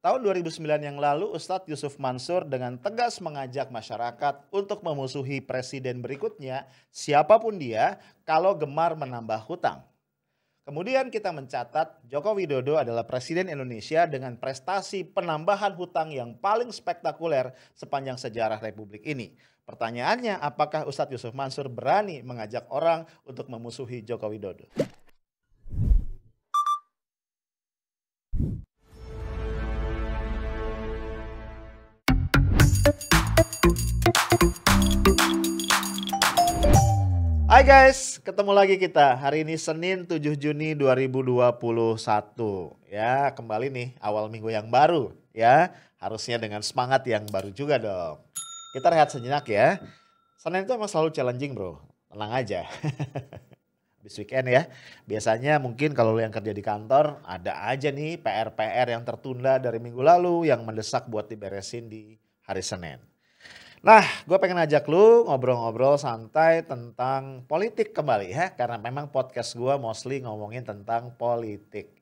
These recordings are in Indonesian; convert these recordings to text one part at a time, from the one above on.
Tahun 2009 yang lalu, Ustadz Yusuf Mansur dengan tegas mengajak masyarakat untuk memusuhi presiden berikutnya, siapapun dia, kalau gemar menambah hutang. Kemudian kita mencatat Joko Widodo adalah presiden Indonesia dengan prestasi penambahan hutang yang paling spektakuler sepanjang sejarah Republik ini. Pertanyaannya, apakah Ustadz Yusuf Mansur berani mengajak orang untuk memusuhi Joko Widodo? Hai guys, ketemu lagi kita. Hari ini Senin 7 Juni 2021. Ya, kembali nih awal minggu yang baru ya. Harusnya dengan semangat yang baru juga dong. Kita rehat sejenak ya. Senin itu emang selalu challenging bro, tenang aja. Habis weekend ya. Biasanya mungkin kalau yang kerja di kantor ada aja nih PR-PR yang tertunda dari minggu lalu yang mendesak buat diberesin di hari Senin. Nah, gue pengen ajak lu ngobrol-ngobrol santai tentang politik kembali ya. Karena memang podcast gue mostly ngomongin tentang politik.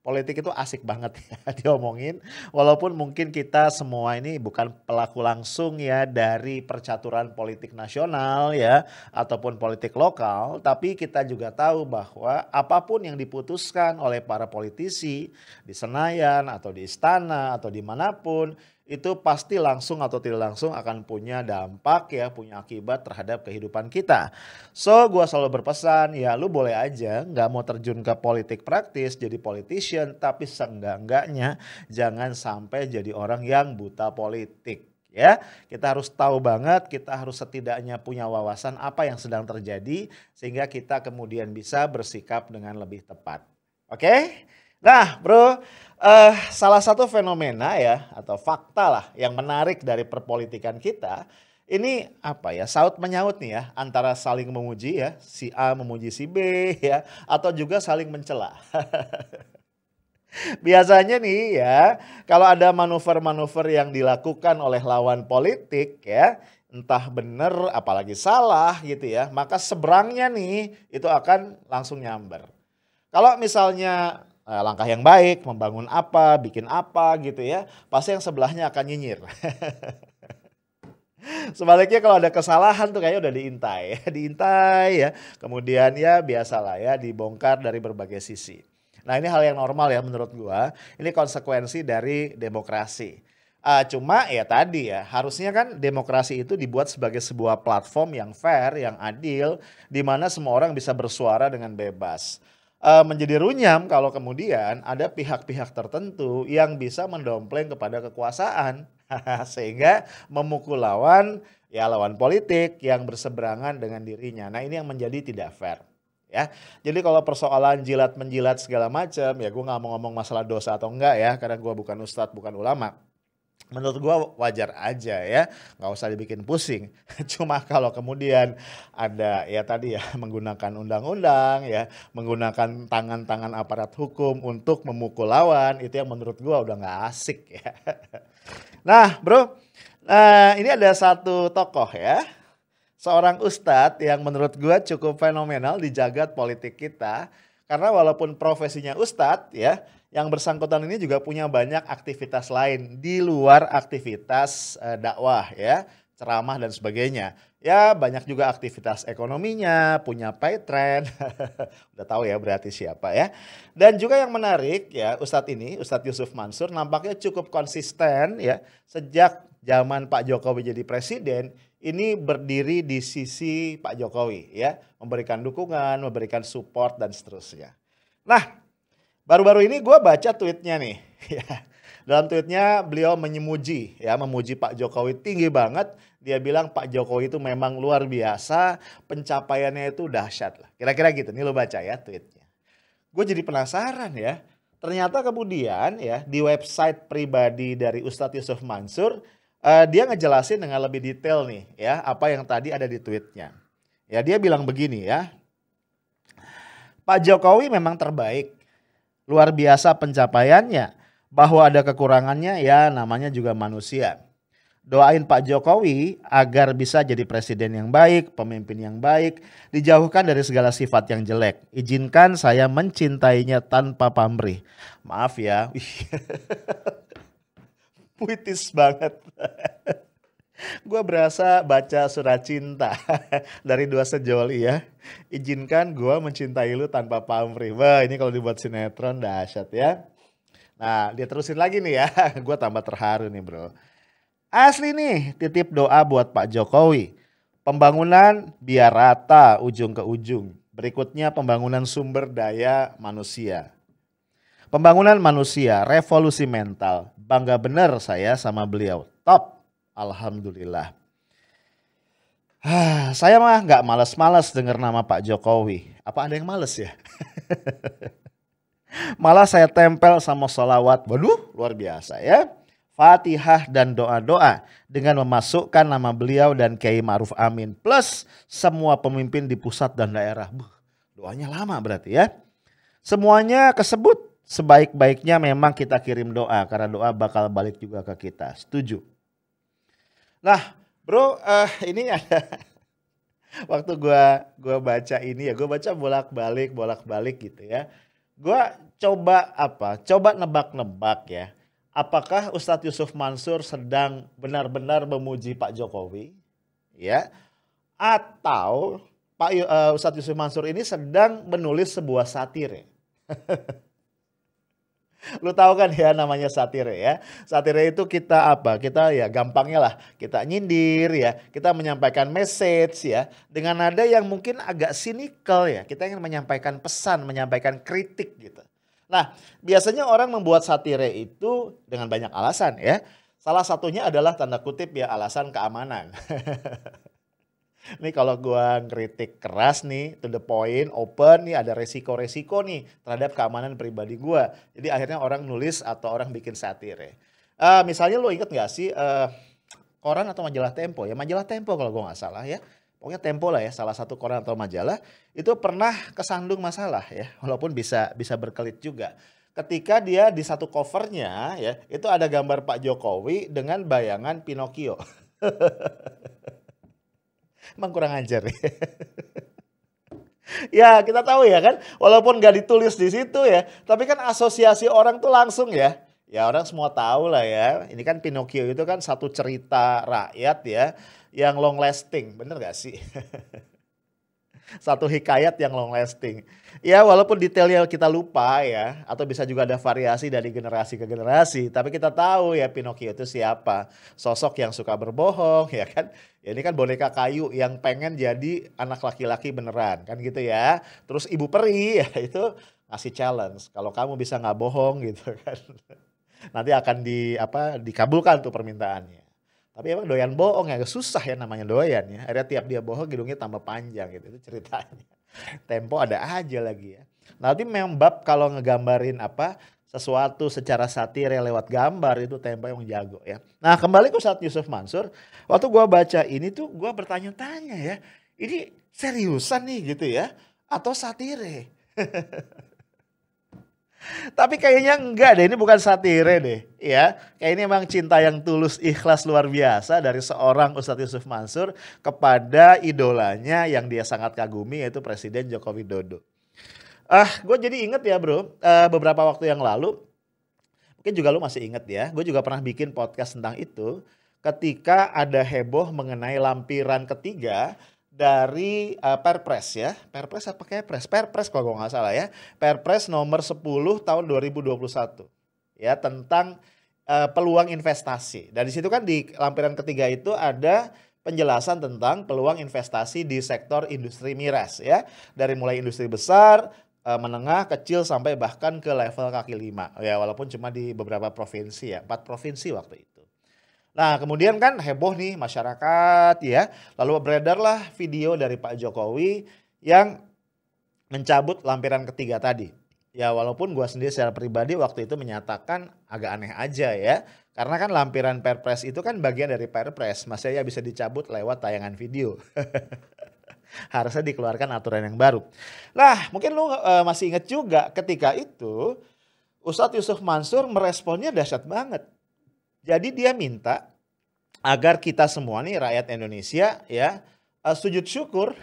Politik itu asik banget ya diomongin. Walaupun mungkin kita semua ini bukan pelaku langsung ya dari percaturan politik nasional ya. Ataupun politik lokal. Tapi kita juga tahu bahwa apapun yang diputuskan oleh para politisi di Senayan atau di Istana atau dimanapun, itu pasti langsung atau tidak langsung akan punya dampak ya, punya akibat terhadap kehidupan kita. So, gua selalu berpesan ya lu boleh aja nggak mau terjun ke politik praktis jadi politician, tapi seenggak-enggaknya jangan sampai jadi orang yang buta politik. Ya, kita harus tahu banget, kita harus setidaknya punya wawasan apa yang sedang terjadi sehingga kita kemudian bisa bersikap dengan lebih tepat. Oke? Nah, bro, salah satu fenomena ya atau fakta lah yang menarik dari perpolitikan kita ini apa ya, saut menyaut nih ya antara saling memuji ya, si A memuji si B ya atau juga saling mencela. Biasanya nih ya, kalau ada manuver-manuver yang dilakukan oleh lawan politik ya, entah benar apalagi salah gitu ya, maka seberangnya nih itu akan langsung nyamber. Kalau misalnya langkah yang baik, membangun apa, bikin apa gitu ya, pasti yang sebelahnya akan nyinyir. Sebaliknya kalau ada kesalahan tuh kayaknya udah diintai, diintai ya. Kemudian ya biasalah ya dibongkar dari berbagai sisi. Nah ini hal yang normal ya menurut gua, ini konsekuensi dari demokrasi. Cuma ya tadi ya, harusnya kan demokrasi itu dibuat sebagai sebuah platform yang fair, yang adil, di mana semua orang bisa bersuara dengan bebas. Menjadi runyam kalau kemudian ada pihak-pihak tertentu yang bisa mendompleng kepada kekuasaan sehingga memukul lawan ya lawan politik yang berseberangan dengan dirinya. Nah ini yang menjadi tidak fair ya. Jadi kalau persoalan jilat menjilat segala macam ya gue nggak mau ngomong masalah dosa atau enggak ya karena gue bukan ustadz bukan ulama. Menurut gua wajar aja ya, nggak usah dibikin pusing. Cuma kalau kemudian ada ya tadi ya menggunakan undang-undang ya, menggunakan tangan-tangan aparat hukum untuk memukul lawan, itu yang menurut gua udah nggak asik ya. Nah bro, ini ada satu tokoh ya, seorang ustadz yang menurut gua cukup fenomenal di jagat politik kita. Karena walaupun profesinya ustadz ya, yang bersangkutan ini juga punya banyak aktivitas lain di luar aktivitas dakwah ya, ceramah dan sebagainya. Ya banyak juga aktivitas ekonominya, punya paytrend, udah tahu ya berarti siapa ya. Dan juga yang menarik ya Ustadz ini, Ustadz Yusuf Mansur nampaknya cukup konsisten ya sejak zaman Pak Jokowi jadi presiden. Ini berdiri di sisi Pak Jokowi ya, memberikan dukungan, memberikan support dan seterusnya. Nah, baru-baru ini gue baca tweetnya nih. Dalam tweetnya beliau memuji Pak Jokowi tinggi banget. Dia bilang Pak Jokowi itu memang luar biasa, pencapaiannya itu dahsyat lah. Kira-kira gitu, nih lo baca ya tweetnya. Gue jadi penasaran ya. Ternyata kemudian ya di website pribadi dari Ustadz Yusuf Mansur, dia ngejelasin dengan lebih detail nih ya apa yang tadi ada di tweetnya. Ya dia bilang begini ya. Pak Jokowi memang terbaik. Luar biasa pencapaiannya. Bahwa ada kekurangannya ya namanya juga manusia. Doain Pak Jokowi agar bisa jadi presiden yang baik, pemimpin yang baik, dijauhkan dari segala sifat yang jelek. Izinkan saya mencintainya tanpa pamrih. Maaf ya. Puitis banget. Gua berasa baca surat cinta dari Dua Sejoli ya. Izinkan gua mencintai lu tanpa pamrih. Wah, ini kalau dibuat sinetron dahsyat ya. Nah, dia terusin lagi nih ya. Gua tambah terharu nih, Bro. Asli nih, titip doa buat Pak Jokowi. Pembangunan biar rata ujung ke ujung. Berikutnya pembangunan sumber daya manusia. Pembangunan manusia, revolusi mental. Bangga bener saya sama beliau. Top. Alhamdulillah. Saya mah nggak males-males dengar nama Pak Jokowi. Apa ada yang males ya? Malah saya tempel sama sholawat. Waduh, luar biasa ya. Fatihah dan doa-doa dengan memasukkan nama beliau dan Kiai Ma'ruf Amin. Plus semua pemimpin di pusat dan daerah. Doanya lama berarti ya. Semuanya kesebut. Sebaik-baiknya memang kita kirim doa. Karena doa bakal balik juga ke kita. Setuju. Nah bro, ini ada waktu gua baca ini ya. Gue baca bolak-balik gitu ya. Gue coba nebak-nebak ya. Apakah Ustadz Yusuf Mansur sedang benar-benar memuji Pak Jokowi, ya? Atau Ustadz Yusuf Mansur ini sedang menulis sebuah satire? Lu tahu kan ya namanya satire ya. Satire itu kita Kita ya gampangnya lah kita nyindir ya. Kita menyampaikan message ya dengan nada yang mungkin agak sinikal ya. Kita ingin menyampaikan pesan, menyampaikan kritik gitu. Nah, biasanya orang membuat satire itu dengan banyak alasan ya. Salah satunya adalah tanda kutip ya alasan keamanan. Nih kalau gua ngeritik keras nih, to the point, open nih ada resiko-resiko nih terhadap keamanan pribadi gua. Jadi akhirnya orang nulis atau orang bikin satire. Misalnya lo inget gak sih koran atau majalah Tempo ya? Majalah Tempo kalau gua nggak salah ya. Pokoknya Tempo lah ya, salah satu koran atau majalah itu pernah kesandung masalah ya, walaupun bisa berkelit juga. Ketika dia di satu covernya ya, itu ada gambar Pak Jokowi dengan bayangan Pinocchio. Emang kurang ajar ya. Ya kita tahu ya kan, walaupun gak ditulis di situ ya, tapi kan asosiasi orang tuh langsung ya. Ya orang semua tahu lah ya, ini kan Pinocchio itu kan satu cerita rakyat ya, yang long lasting, bener gak sih? Satu hikayat yang long lasting. Ya walaupun detailnya kita lupa ya, atau bisa juga ada variasi dari generasi ke generasi, tapi kita tahu ya Pinocchio itu siapa. Sosok yang suka berbohong ya kan. Ya ini kan boneka kayu yang pengen jadi anak laki-laki beneran kan gitu ya. Terus Ibu Peri ya itu ngasih challenge. Kalau kamu bisa nggak bohong gitu kan. Nanti akan dikabulkan tuh permintaannya. Tapi emang doyan bohong ya, susah ya namanya doyan ya. Akhirnya tiap dia bohong hidungnya tambah panjang gitu, itu ceritanya. Tempo ada aja lagi ya. Nanti memang bab kalau ngegambarin sesuatu secara satir lewat gambar itu Tempo yang jago ya. Nah kembali ke Ustadz Yusuf Mansur, waktu gua baca ini tuh gua bertanya-tanya ya, ini seriusan nih gitu ya, atau satire? Tapi kayaknya enggak deh, ini bukan satire deh ya. Kayak ini emang cinta yang tulus ikhlas luar biasa dari seorang Ustadz Yusuf Mansur kepada idolanya yang dia sangat kagumi yaitu Presiden Joko Widodo. Gue jadi inget ya bro, beberapa waktu yang lalu, mungkin juga lu masih inget ya, gue juga pernah bikin podcast tentang itu. Ketika ada heboh mengenai lampiran ketiga dari Perpres ya, Perpres apa Kepres? Perpres kalau gue nggak salah ya, Perpres nomor 10 tahun 2021 ya tentang peluang investasi. Dan di situ kan di lampiran ketiga itu ada penjelasan tentang peluang investasi di sektor industri miras ya, dari mulai industri besar, menengah, kecil sampai bahkan ke level kaki lima ya, walaupun cuma di beberapa provinsi ya, 4 provinsi waktu itu. Nah kemudian kan heboh nih masyarakat ya, lalu beredarlah video dari Pak Jokowi yang mencabut lampiran ketiga tadi. Ya walaupun gue sendiri secara pribadi waktu itu menyatakan agak aneh aja ya, karena kan lampiran Perpres itu kan bagian dari Perpres, maksudnya bisa dicabut lewat tayangan video. Harusnya dikeluarkan aturan yang baru. Nah mungkin lu masih ingat juga ketika itu Ustadz Yusuf Mansur meresponnya dahsyat banget. Jadi dia minta agar kita semua nih rakyat Indonesia ya sujud syukur.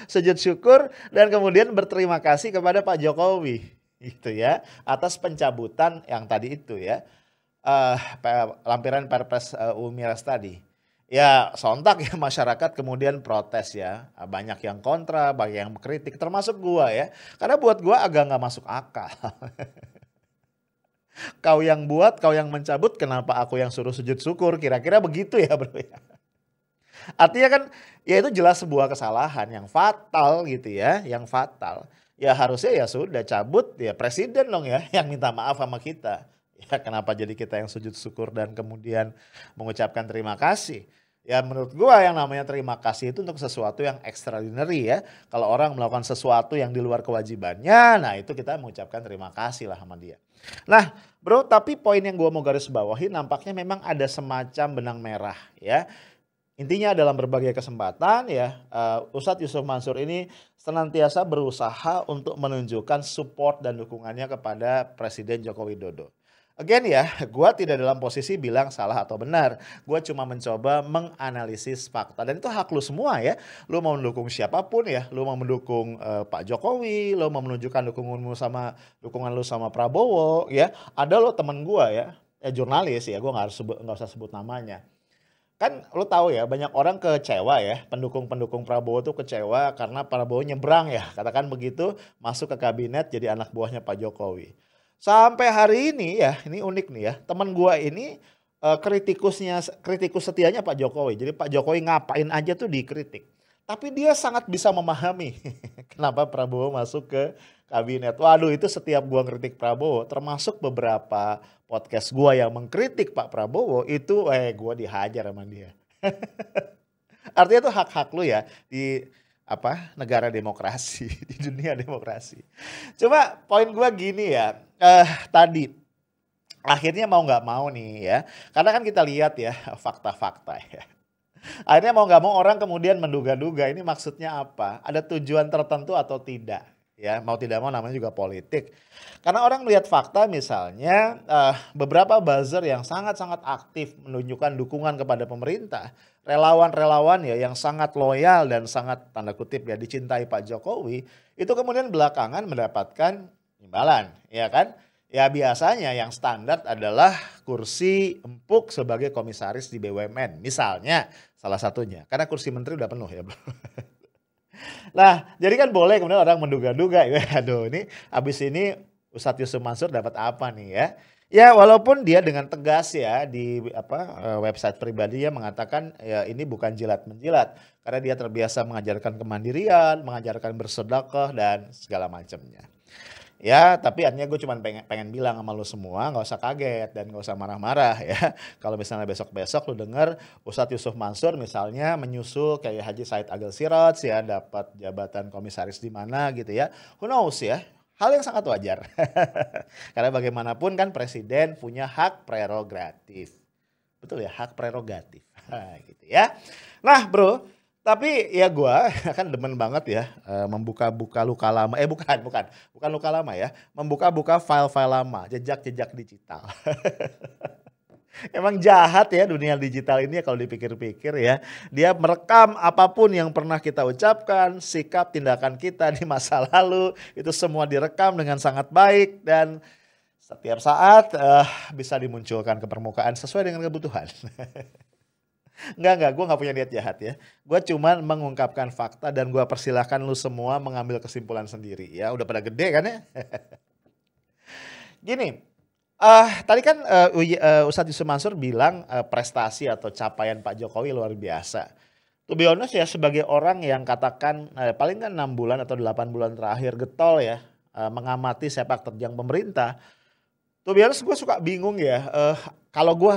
Sujud syukur dan kemudian berterima kasih kepada Pak Jokowi gitu ya atas pencabutan yang tadi itu ya. lampiran Perpres UU Miras tadi. Ya sontak ya masyarakat kemudian protes ya. Banyak yang kontra, banyak yang kritik termasuk gua ya. Karena buat gua agak nggak masuk akal. Kau yang buat, kau yang mencabut, kenapa aku yang suruh sujud syukur? Kira-kira begitu ya bro ya. Artinya kan ya itu jelas sebuah kesalahan yang fatal gitu ya, yang fatal. Ya harusnya ya sudah cabut ya presiden dong ya yang minta maaf sama kita. Ya kenapa jadi kita yang sujud syukur dan kemudian mengucapkan terima kasih. Ya menurut gua yang namanya terima kasih itu untuk sesuatu yang extraordinary ya. Kalau orang melakukan sesuatu yang di luar kewajibannya, nah itu kita mengucapkan terima kasih lah sama dia. Nah bro, tapi poin yang gua mau garis bawahi nampaknya memang ada semacam benang merah ya. Intinya dalam berbagai kesempatan ya, Ustadz Yusuf Mansur ini senantiasa berusaha untuk menunjukkan support dan dukungannya kepada Presiden Joko Widodo. Again ya, gue tidak dalam posisi bilang salah atau benar. Gue cuma mencoba menganalisis fakta dan itu hak lu semua ya. Lu mau mendukung siapapun ya, lu mau mendukung Pak Jokowi, lu mau menunjukkan dukungan lu sama Prabowo ya. Ada lo temen gue ya, jurnalis ya, gue nggak usah sebut namanya. Kan lu tahu ya banyak orang kecewa ya, pendukung-pendukung Prabowo tuh kecewa karena Prabowo nyebrang ya, katakan begitu, masuk ke kabinet jadi anak buahnya Pak Jokowi. Sampai hari ini ya, ini unik nih ya, teman gua ini kritikus setianya Pak Jokowi. Jadi Pak Jokowi ngapain aja tuh dikritik. Tapi dia sangat bisa memahami kenapa Prabowo masuk ke kabinet. Waduh itu setiap gua kritik Prabowo, termasuk beberapa podcast gua yang mengkritik Pak Prabowo itu gua dihajar sama dia. Artinya itu hak-hak lu ya di negara demokrasi, di dunia demokrasi. Coba poin gua gini ya, tadi akhirnya mau nggak mau nih ya, karena kan kita lihat ya fakta-fakta ya. Akhirnya mau nggak mau orang kemudian menduga-duga ini maksudnya apa, ada tujuan tertentu atau tidak. Ya mau tidak mau namanya juga politik. Karena orang melihat fakta misalnya beberapa buzzer yang sangat-sangat aktif menunjukkan dukungan kepada pemerintah. Relawan-relawan ya yang sangat loyal dan sangat tanda kutip ya dicintai Pak Jokowi. Itu kemudian belakangan mendapatkan imbalan ya kan. Ya biasanya yang standar adalah kursi empuk sebagai komisaris di BUMN. Misalnya salah satunya. Karena kursi menteri udah penuh ya bro. Nah, jadi kan boleh kemudian orang menduga-duga ya, aduh ini abis ini Ustadz Yusuf Mansur dapat apa nih ya? Ya walaupun dia dengan tegas ya di website pribadinya mengatakan ya ini bukan jilat-menjilat karena dia terbiasa mengajarkan kemandirian, mengajarkan bersedekah dan segala macamnya. Ya, tapi artinya gue cuma pengen bilang sama lu semua, nggak usah kaget dan nggak usah marah-marah ya. Kalau misalnya besok-besok lu dengar Ustadz Yusuf Mansur misalnya menyusul kayak Haji Said Agil Siraj ya, dapat jabatan komisaris di mana gitu ya. Who knows ya, hal yang sangat wajar. Karena bagaimanapun kan presiden punya hak prerogatif. Betul ya, hak prerogatif. Gitu ya. Nah bro, tapi ya gue kan demen banget ya membuka-buka luka lama, bukan luka lama ya, membuka-buka file-file lama, jejak-jejak digital. Emang jahat ya dunia digital ini kalau dipikir-pikir ya. Dia merekam apapun yang pernah kita ucapkan, sikap, tindakan kita di masa lalu, itu semua direkam dengan sangat baik dan setiap saat bisa dimunculkan ke permukaan sesuai dengan kebutuhan. Enggak, gue gak punya niat jahat ya. Gue cuman mengungkapkan fakta dan gue persilahkan lu semua mengambil kesimpulan sendiri ya. Udah pada gede kan ya. Gini, tadi kan Ustadz Yusuf Mansur bilang prestasi atau capaian Pak Jokowi luar biasa. To be honest ya sebagai orang yang katakan paling kan 6 bulan atau 8 bulan terakhir getol ya. Mengamati sepak terjang pemerintah. To be honest gue suka bingung ya. Kalau gue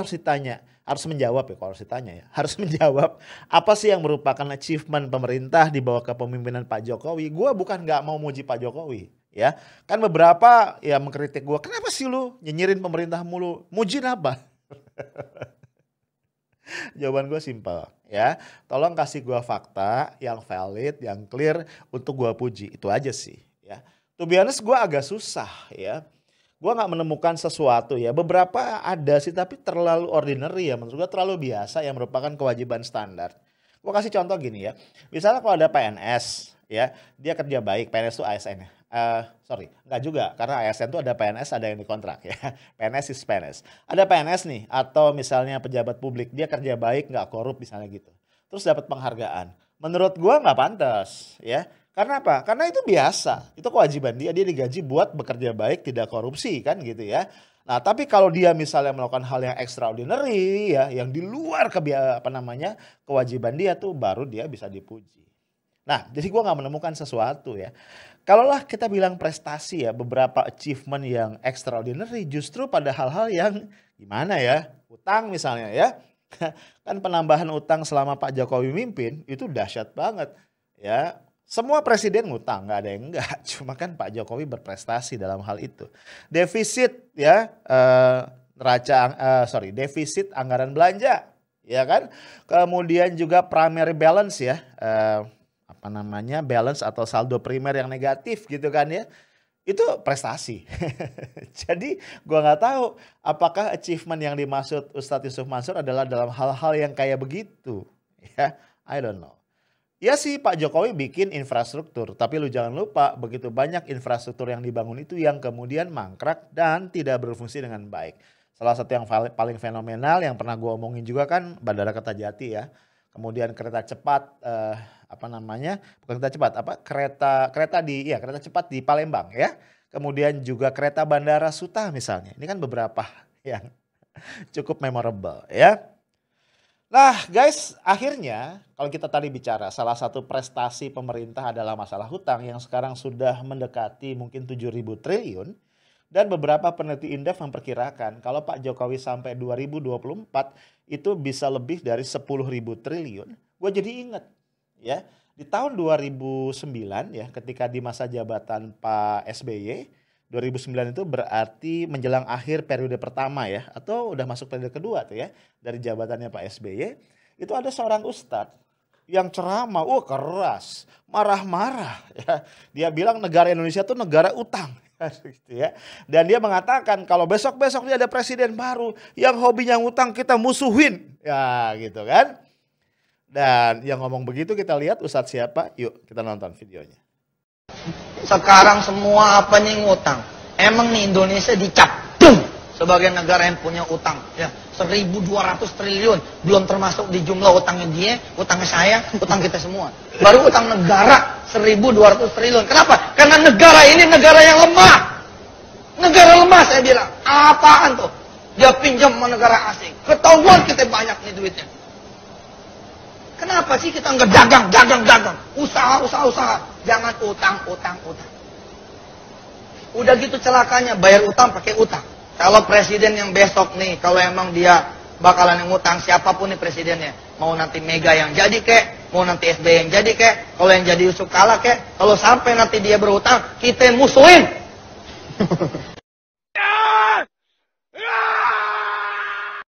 harus menjawab ya kalau harus ditanya ya. Harus menjawab apa sih yang merupakan achievement pemerintah di bawah kepemimpinan Pak Jokowi. Gue bukan gak mau muji Pak Jokowi ya. Kan beberapa ya mengkritik gue. Kenapa sih lu nyinyirin pemerintah mulu? Mujin apa? Jawaban gue simpel ya. Tolong kasih gue fakta yang valid, yang clear untuk gue puji. Itu aja sih ya. To be honest gue agak susah ya. Gue gak menemukan sesuatu ya, beberapa ada sih tapi terlalu ordinary ya, menurut gue terlalu biasa yang merupakan kewajiban standar. Gue kasih contoh gini ya, misalnya kalau ada PNS ya, dia kerja baik, PNS itu ASN ya, Enggak juga, karena ASN itu ada PNS, ada yang dikontrak ya. PNS is PNS. Ada PNS nih, atau misalnya pejabat publik, dia kerja baik, nggak korup misalnya gitu. Terus dapat penghargaan. Menurut gua nggak pantas ya. Karena apa? Karena itu biasa, itu kewajiban dia digaji buat bekerja baik, tidak korupsi kan gitu ya. Nah, tapi kalau dia misalnya melakukan hal yang extraordinary ya, yang di luar kewajiban dia tuh baru dia bisa dipuji. Nah, jadi gua nggak menemukan sesuatu ya. Kalaulah kita bilang prestasi ya, beberapa achievement yang extraordinary justru pada hal-hal yang gimana ya, utang misalnya ya. Kan penambahan utang selama Pak Jokowi mimpin itu dahsyat banget ya. Semua presiden ngutang, nggak ada yang enggak. Cuma kan Pak Jokowi berprestasi dalam hal itu. Defisit ya, defisit anggaran belanja, ya kan. Kemudian juga primary balance ya, balance atau saldo primer yang negatif gitu kan ya. Itu prestasi. Jadi gua nggak tahu apakah achievement yang dimaksud Ustadz Yusuf Mansur adalah dalam hal-hal yang kayak begitu. Ya, I don't know. Ya sih Pak Jokowi bikin infrastruktur, tapi lu jangan lupa begitu banyak infrastruktur yang dibangun itu yang kemudian mangkrak dan tidak berfungsi dengan baik. Salah satu yang paling fenomenal yang pernah gua omongin juga kan Bandara Kertajati ya. Kemudian kereta cepat kereta cepat di Palembang ya. Kemudian juga kereta Bandara Suta misalnya. Ini kan beberapa yang cukup memorable ya. Nah guys, akhirnya kalau kita tadi bicara salah satu prestasi pemerintah adalah masalah hutang yang sekarang sudah mendekati mungkin 7.000 triliun. Dan beberapa peneliti Indef memperkirakan kalau Pak Jokowi sampai 2024 itu bisa lebih dari 10.000 triliun. Gue jadi ingat ya, di tahun 2009 ya ketika di masa jabatan Pak SBY, 2009 itu berarti menjelang akhir periode pertama ya, atau udah masuk periode kedua tuh ya, dari jabatannya Pak SBY, itu ada seorang ustadz yang ceramah, keras, marah-marah ya. Dia bilang negara Indonesia tuh negara utang. Gitu ya. Dan dia mengatakan kalau besok-besok dia ada presiden baru yang hobinya ngutang kita musuhin. Ya gitu kan. Dan yang ngomong begitu kita lihat ustadz siapa? Yuk kita nonton videonya. Sekarang semua apanya ngutang. Emang nih Indonesia dicap sebagai negara yang punya utang ya, 1.200 triliun, belum termasuk di jumlah utangnya dia, utangnya saya, utang kita semua. Baru utang negara 1.200 triliun. Kenapa? Karena negara ini negara yang lemah. Negara lemah saya bilang. Apaan tuh? Dia pinjam sama negara asing. Ketahuan kita banyak nih duitnya. Kenapa sih kita nggak dagang? Usaha. Jangan utang. Udah gitu celakanya, bayar utang pakai utang. Kalau presiden yang besok nih, kalau emang dia bakalan yang ngutang, siapapun nih presidennya, mau nanti Mega yang jadi kek, mau nanti SBY yang jadi kek, kalau yang jadi Yusuf Kala kek, kalau sampai nanti dia berutang, kita musuhin.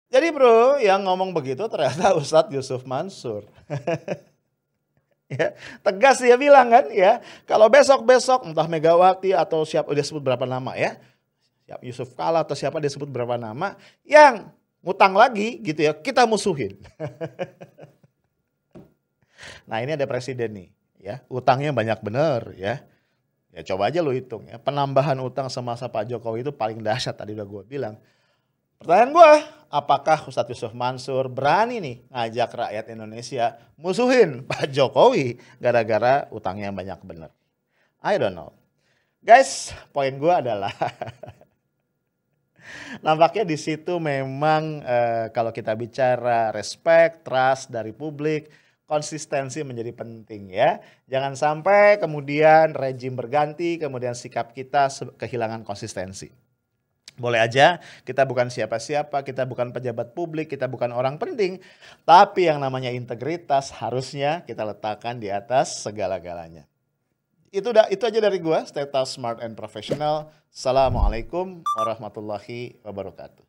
Jadi bro, yang ngomong begitu ternyata Ustadz Yusuf Mansur. Ya, tegas dia bilang kan ya, kalau besok-besok entah Megawati atau siapa, dia sebut berapa nama ya, Yusuf Kala atau siapa dia sebut berapa nama yang ngutang lagi gitu ya, kita musuhin. Nah ini ada presiden nih ya, utangnya banyak bener ya. Ya coba aja lo hitung ya, penambahan utang semasa Pak Jokowi itu paling dahsyat tadi udah gue bilang. Pertanyaan gue, apakah Ustadz Yusuf Mansur berani nih ngajak rakyat Indonesia musuhin Pak Jokowi gara-gara utangnya banyak bener? I don't know. Guys, poin gue adalah nampaknya di situ memang kalau kita bicara respect, trust dari publik, konsistensi menjadi penting ya. Jangan sampai kemudian rejim berganti, kemudian sikap kita kehilangan konsistensi. Boleh aja kita bukan siapa-siapa, kita bukan pejabat publik, kita bukan orang penting. Tapi yang namanya integritas harusnya kita letakkan di atas segala-galanya. Itu aja dari gua, stay tough, smart and professional. Assalamualaikum warahmatullahi wabarakatuh.